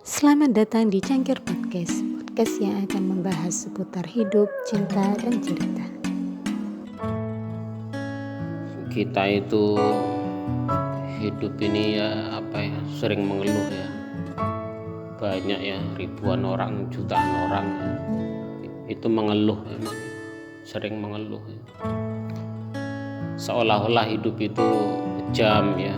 Selamat datang di Cangkir Podcast, podcast yang akan membahas seputar hidup, cinta, dan cerita. Kita itu hidup ini sering mengeluh ya. Banyak ya, ribuan orang, jutaan orang itu mengeluh, emang sering mengeluh ya. Seolah-olah hidup itu kejam ya,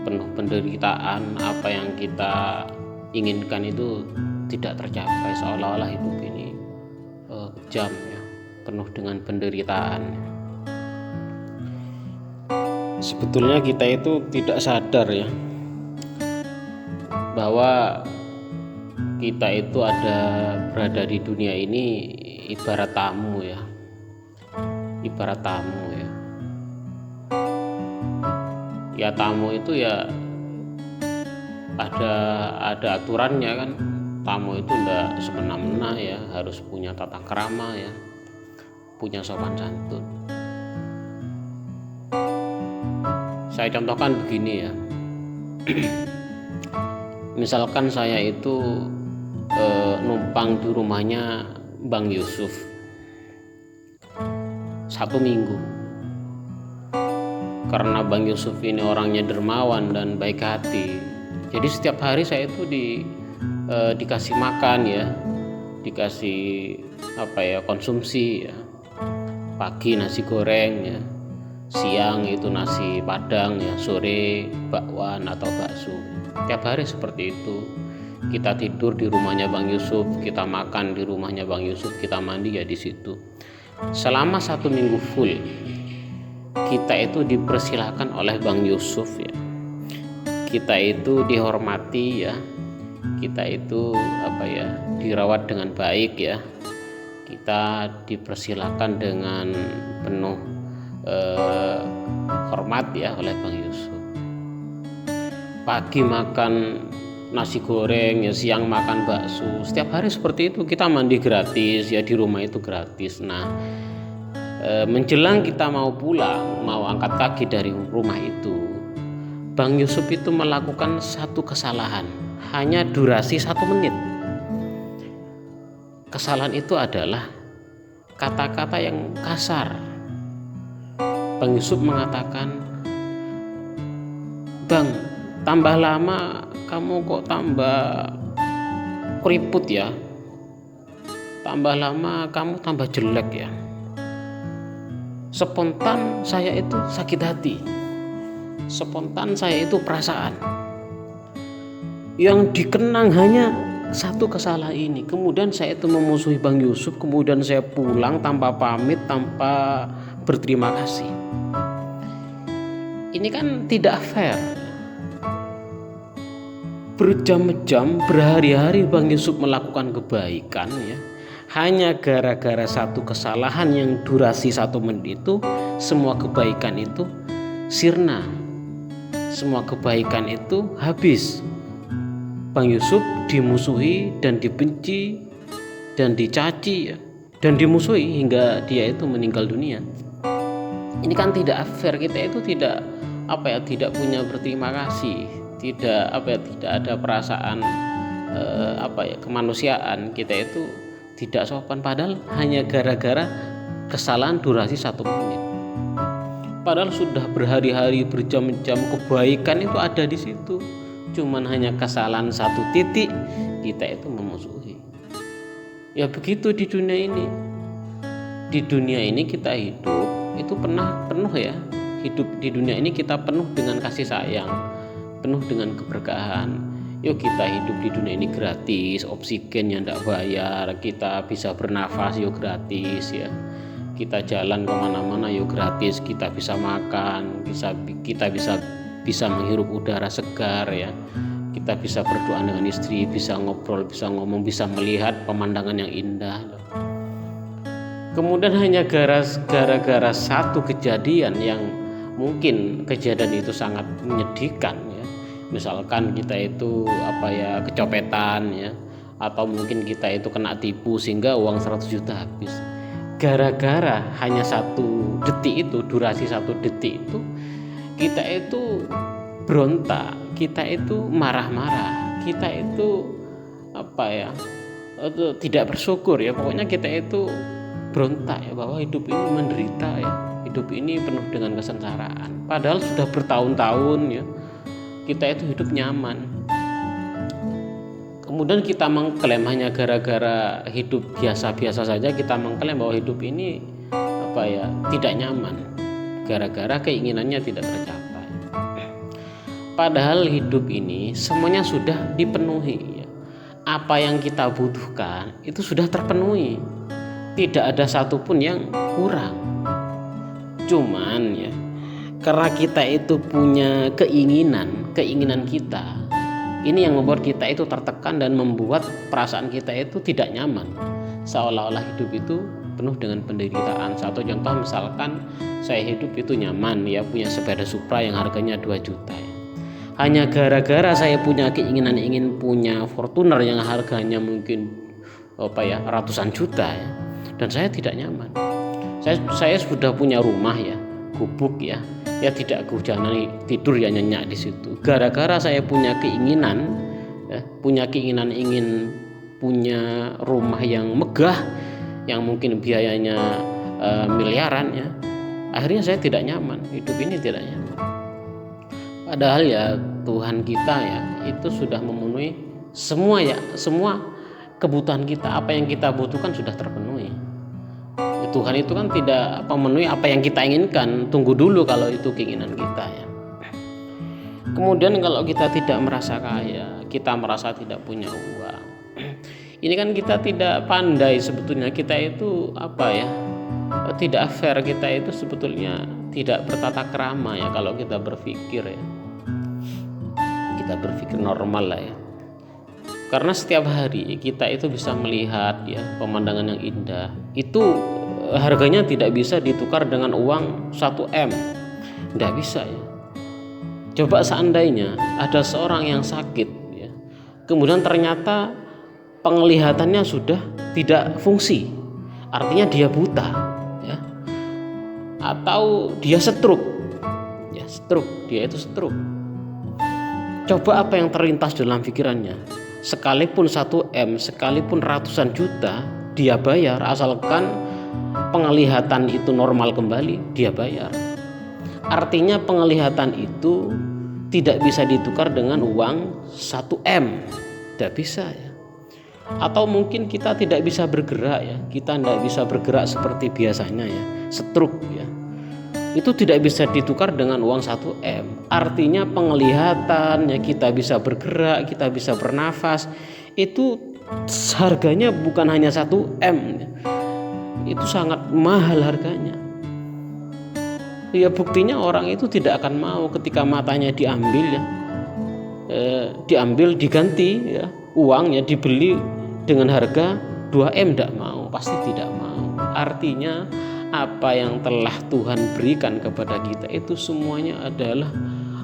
penuh penderitaan. Apa yang kita inginkan itu tidak tercapai, seolah-olah hidup ini kejam ya, penuh dengan penderitaan. Sebetulnya kita itu tidak sadar ya bahwa kita itu berada di dunia ini ibarat tamu ya, ya tamu itu ya ada aturannya kan. Tamu itu enggak semena-mena ya, harus punya tata krama ya, punya sopan santun. Saya contohkan begini ya. Misalkan saya itu numpang di rumahnya Bang Yusuf 1 minggu. Karena Bang Yusuf ini orangnya dermawan dan baik hati, jadi setiap hari saya itu dikasih makan ya, dikasih konsumsi ya. Pagi nasi goreng ya, siang itu nasi padang ya, sore bakwan atau bakso. Tiap hari seperti itu. Kita tidur di rumahnya Bang Yusuf, kita makan di rumahnya Bang Yusuf, kita mandi ya di situ. Selama 1 minggu full kita itu dipersilahkan oleh Bang Yusuf ya. Kita itu dihormati ya. Kita itu dirawat dengan baik ya. Kita dipersilahkan dengan penuh hormat ya oleh Bang Yusuf. Pagi makan nasi goreng ya, siang makan bakso. Setiap hari seperti itu. Kita mandi gratis ya, di rumah itu gratis. Nah, menjelang kita mau pulang, mau angkat kaki dari rumah itu, Bang Yusuf itu melakukan satu kesalahan, hanya durasi 1 menit. Kesalahan itu adalah kata-kata yang kasar. Bang Yusuf mengatakan, "Bang, tambah lama kamu kok tambah keriput ya, tambah lama kamu tambah jelek ya." Spontan saya itu sakit hati, spontan saya itu perasaan. Yang dikenang hanya satu kesalahan ini. Kemudian saya itu memusuhi Bang Yusuf, kemudian saya pulang tanpa pamit, tanpa berterima kasih. Ini kan tidak fair. Berjam-jam, berhari-hari Bang Yusuf melakukan kebaikan ya, hanya gara-gara satu kesalahan yang durasi 1 menit itu, semua kebaikan itu sirna, semua kebaikan itu habis. Bang Yusuf dimusuhi dan dibenci dan dicaci ya, dan dimusuhi hingga dia itu meninggal dunia. Ini kan tidak fair. Kita itu tidak punya berterima kasih, tidak ada perasaan kemanusiaan. Kita itu tidak sopan, padahal hanya gara-gara kesalahan durasi 1 menit. Padahal sudah berhari-hari, berjam-jam kebaikan itu ada di situ. Cuman hanya kesalahan 1 titik kita itu memusuhi. Ya begitu di dunia ini. Di dunia ini kita hidup itu penuh ya. Hidup di dunia ini kita penuh dengan kasih sayang, penuh dengan keberkahan. Yuk kita hidup di dunia ini gratis, oksigen yang tidak bayar, kita bisa bernafas yuk gratis ya, kita jalan kemana-mana yuk gratis, kita bisa makan, kita bisa menghirup udara segar ya, kita bisa berdoa dengan istri, bisa ngobrol, bisa ngomong, bisa melihat pemandangan yang indah. Kemudian hanya gara-gara satu kejadian yang mungkin kejadian itu sangat menyedihkan ya. Misalkan kita itu kecopetan ya, atau mungkin kita itu kena tipu sehingga uang 100 juta habis. Gara-gara hanya 1 detik itu, durasi 1 detik itu, kita itu berontak, kita itu marah-marah, kita itu tidak bersyukur ya. Pokoknya kita itu berontak ya bahwa hidup ini menderita ya, hidup ini penuh dengan kesengsaraan. Padahal sudah bertahun-tahun ya kita itu hidup nyaman. Kemudian kita mengklaim hanya gara-gara hidup biasa-biasa saja, kita mengklaim bahwa hidup ini tidak nyaman gara-gara keinginannya tidak tercapai. Padahal hidup ini semuanya sudah dipenuhi ya. Apa yang kita butuhkan itu sudah terpenuhi, tidak ada satupun yang kurang. Cuman ya karena kita itu punya keinginan kita, ini yang membuat kita itu tertekan dan membuat perasaan kita itu tidak nyaman, seolah-olah hidup itu penuh dengan penderitaan. Satu contoh, misalkan saya hidup itu nyaman ya, punya sepeda Supra yang harganya 2 juta ya. Hanya gara-gara saya punya keinginan ingin punya Fortuner yang harganya mungkin ratusan juta ya, dan saya tidak nyaman. Saya sudah punya rumah ya, gubuk ya tidak kehujanan, tidur ya nyenyak di situ. Gara-gara saya punya keinginan ingin punya rumah yang megah, yang mungkin biayanya miliaran ya, akhirnya saya tidak nyaman, hidup ini tidak nyaman. Padahal ya Tuhan kita ya itu sudah memenuhi semua kebutuhan kita. Apa yang kita butuhkan sudah terpenuhi. Tuhan itu kan tidak memenuhi apa yang kita inginkan. Tunggu dulu kalau itu keinginan kita ya. Kemudian kalau kita tidak merasa kaya, kita merasa tidak punya uang, ini kan kita tidak pandai sebetulnya. Kita itu tidak fair, kita itu sebetulnya tidak bertata krama ya kalau kita berpikir ya. Kita berpikir normal lah ya. Karena setiap hari kita itu bisa melihat ya pemandangan yang indah. Itu harganya tidak bisa ditukar dengan uang 1M. Tidak bisa ya. Coba seandainya ada seorang yang sakit ya, kemudian ternyata penglihatannya sudah tidak fungsi, artinya dia buta ya, atau dia stroke. Dia itu stroke. Coba apa yang terlintas dalam pikirannya? Sekalipun 1M, sekalipun ratusan juta dia bayar, asalkan penglihatan itu normal kembali, dia bayar. Artinya penglihatan itu tidak bisa ditukar dengan uang 1M. Tidak bisa ya. Atau mungkin kita tidak bisa bergerak ya. Kita tidak bisa bergerak seperti biasanya ya. Stroke ya. Itu tidak bisa ditukar dengan uang 1M. Artinya penglihatan ya, kita bisa bergerak, kita bisa bernafas, itu harganya bukan hanya 1M ya. Itu sangat mahal harganya. Ya buktinya orang itu tidak akan mau ketika matanya diambil ya, diganti ya, uangnya dibeli dengan harga 2M, tidak mau, pasti tidak mau. Artinya apa yang telah Tuhan berikan kepada kita itu semuanya adalah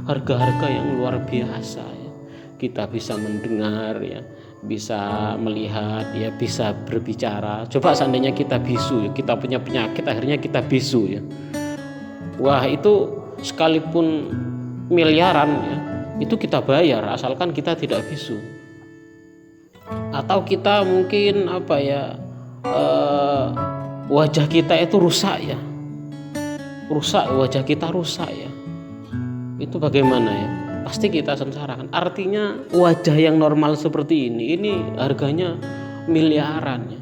harga-harga yang luar biasa ya. Kita bisa mendengar ya, bisa melihat ya, bisa berbicara. Coba seandainya kita bisu ya, kita punya penyakit akhirnya kita bisu ya, wah itu sekalipun miliaran ya, itu kita bayar asalkan kita tidak bisu. Atau kita mungkin wajah kita itu rusak ya, wajah kita rusak ya, itu bagaimana ya, pasti kita sengsara kan. Artinya wajah yang normal seperti ini harganya miliaran ya.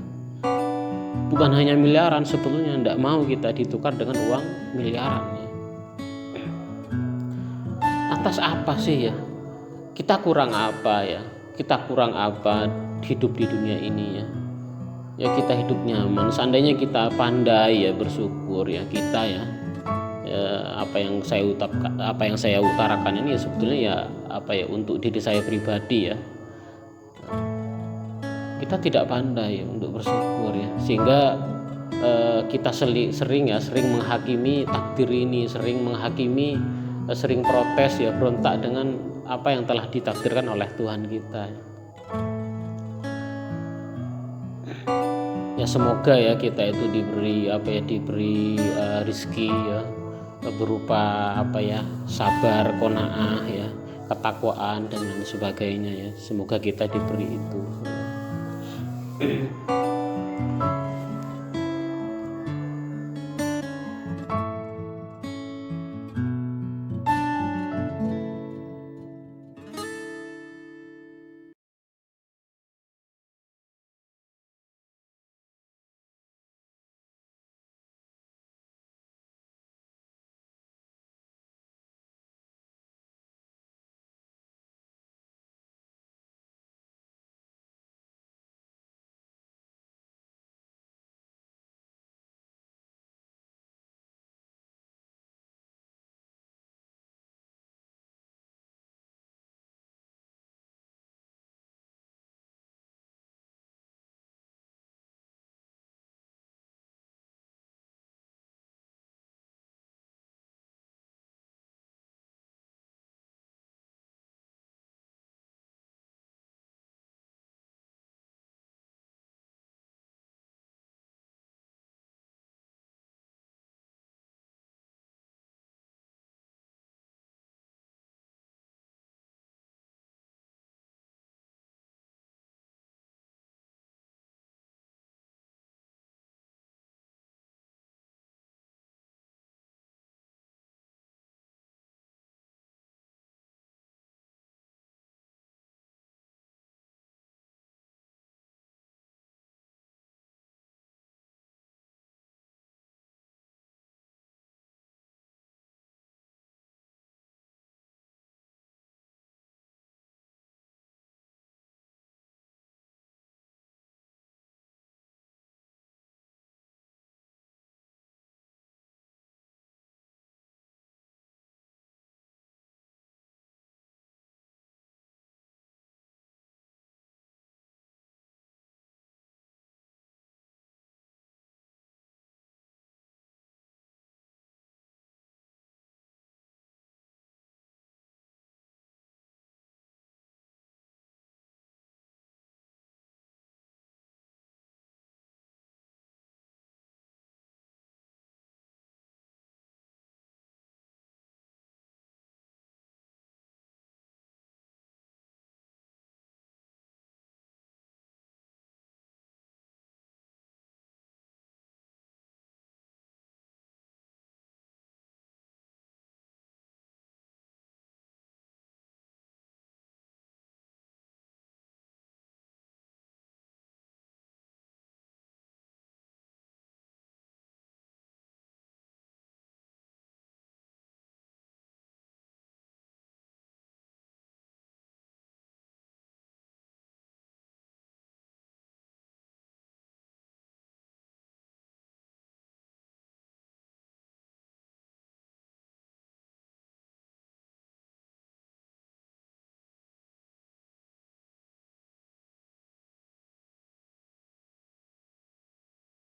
Bukan hanya miliaran, sebetulnya tidak mau kita ditukar dengan uang miliaran ya. Atas apa sih ya? Kita kurang apa ya? Kita kurang apa hidup di dunia ini ya? Ya kita hidup nyaman. Seandainya kita pandai ya bersyukur ya, kita ya, apa yang saya utarakan ini ya sebetulnya ya untuk diri saya pribadi ya. Kita tidak pandai untuk bersyukur ya, sehingga kita sering menghakimi takdir ini, sering protes ya, berontak dengan apa yang telah ditakdirkan oleh Tuhan kita. Ya semoga ya kita itu diberi rezeki ya, berupa sabar, qanaah ya, ketakwaan dan lain sebagainya ya. Semoga kita diberi itu.